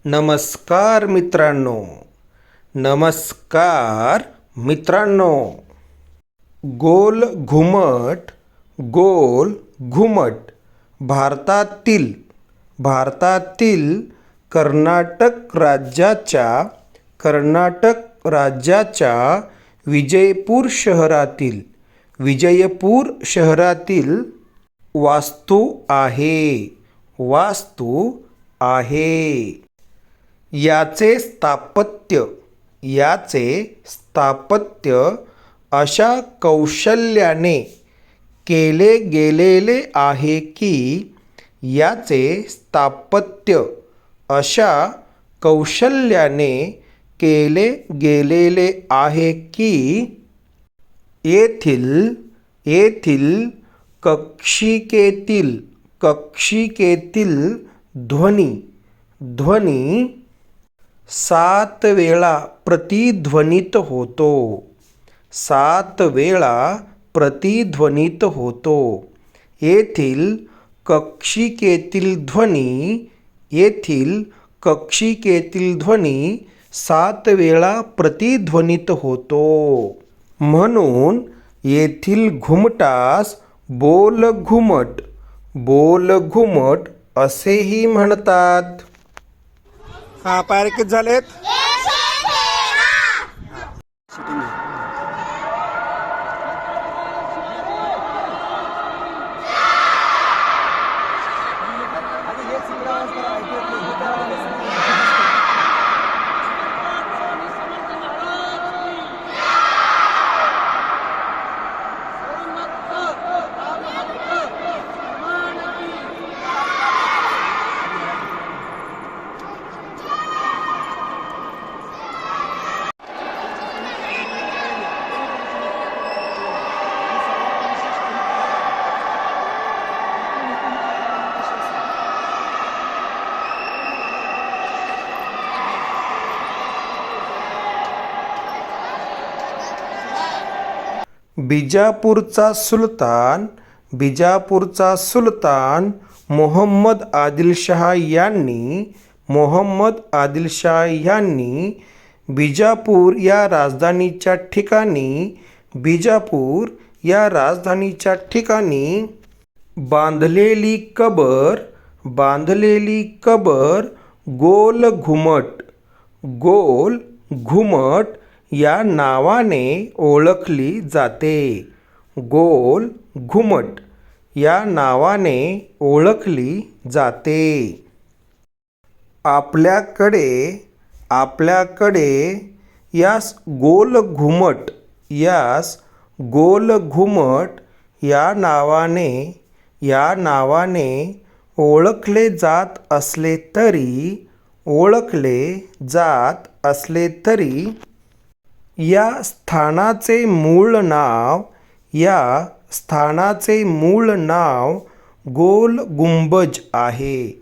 नमस्कार मित्रांनो. नमस्कार मित्रांनो. गोल घुमट, गोल घुमट भारतातील कर्नाटक राज्याच्या विजयपूर शहरातील वास्तू आहे. याचे स्थापत्य अशा कौशल्याने केले गेलेले आहे की येथील कक्षिकेतील ध्वनी 7 वेळा प्रतिध्वनित होतो. येथील कक्षिकेतील ध्वनी 7 वेळा प्रतिध्वनित होतो. म्हणून येथील घुमटास बोल घुमट असेही म्हणतात. पायर किती झालेत? बिजापूरचा सुलतान मोहम्मद आदिलशाह यांनी बिजापूर या राजधानीच्या ठिकाणी बांधलेली कबर गोल घुमट या नावाने ओळखली जाते. आपल्याकडे यास गोल घुमट या नावाने ओळखले जात असले तरी या स्थानाचे मूळ नाव गोल गुंबज आहे.